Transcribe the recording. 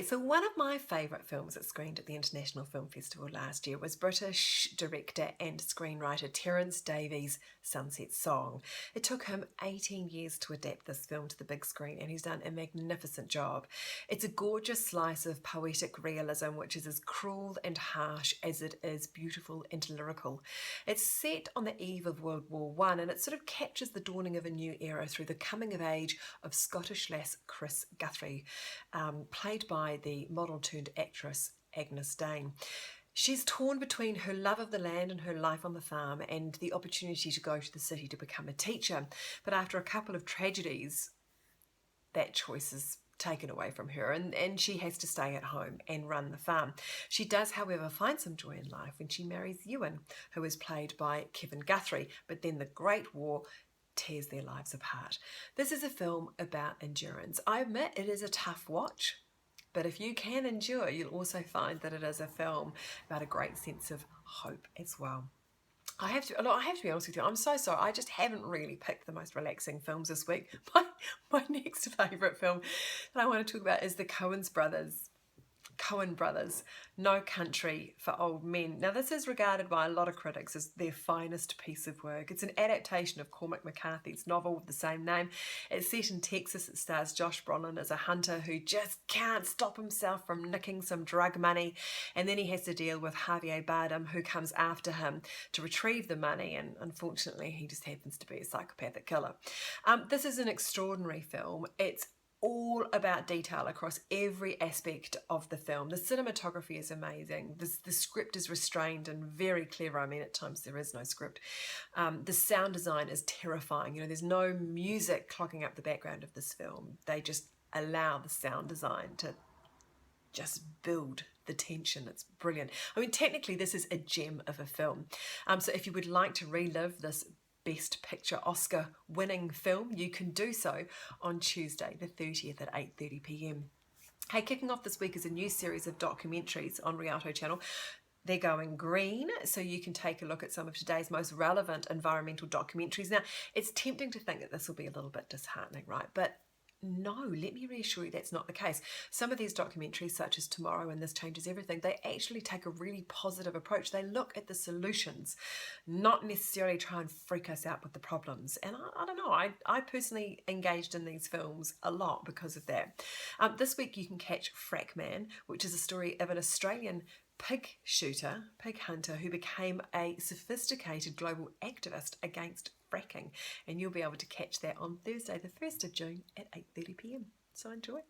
So one of my favourite films that screened at the International Film Festival last year was British director and screenwriter Terence Davies' Sunset Song. It took him 18 years to adapt this film to the big screen, and he's done a magnificent job. It's a gorgeous slice of poetic realism which is as cruel and harsh as it is beautiful and lyrical. It's set on the eve of World War I, and it sort of captures the dawning of a new era through the coming of age of Scottish lass Chris Guthrie, played by the model-turned-actress Agnes Dane. She's torn between her love of the land and her life on the farm and the opportunity to go to the city to become a teacher. But after a couple of tragedies, that choice is taken away from her, and she has to stay at home and run the farm. She does, however, find some joy in life when she marries Ewan, who is played by Kevin Guthrie, but then the Great War tears their lives apart. This is a film about endurance. I admit it is a tough watch, but if you can endure, you'll also find that it is a film about a great sense of hope as well. I have to be honest with you, I'm so sorry, I just haven't really picked the most relaxing films this week. My next favourite film that I want to talk about is the Coen brothers, No Country for Old Men. Now, this is regarded by a lot of critics as their finest piece of work. It's an adaptation of Cormac McCarthy's novel with the same name. It's set in Texas. It stars Josh Brolin as a hunter who just can't stop himself from nicking some drug money, and then he has to deal with Javier Bardem, who comes after him to retrieve the money, and unfortunately he just happens to be a psychopathic killer. This is an extraordinary film. It's all about detail across every aspect of the film. The cinematography is amazing. The script is restrained and very clever. I mean, at times there is no script. The sound design is terrifying. You know, there's no music clogging up the background of this film. They just allow the sound design to just build the tension. It's brilliant. I mean, technically this is a gem of a film. So if you would like to relive this Best Picture Oscar winning film, you can do so on Tuesday the 30th at 8:30 p.m. Hey, kicking off this week is a new series of documentaries on Rialto Channel. They're going green, so you can take a look at some of today's most relevant environmental documentaries. Now, it's tempting to think that this will be a little bit disheartening, right? But no, let me reassure you that's not the case. Some of these documentaries, such as Tomorrow and This Changes Everything, they actually take a really positive approach. They look at the solutions, not necessarily try and freak us out with the problems. And I don't know, I personally engaged in these films a lot because of that. This week you can catch Frackman, which is a story of an Australian pig hunter who became a sophisticated global activist against fracking, and you'll be able to catch that on Thursday the 1st of June at 8:30 p.m. So enjoy.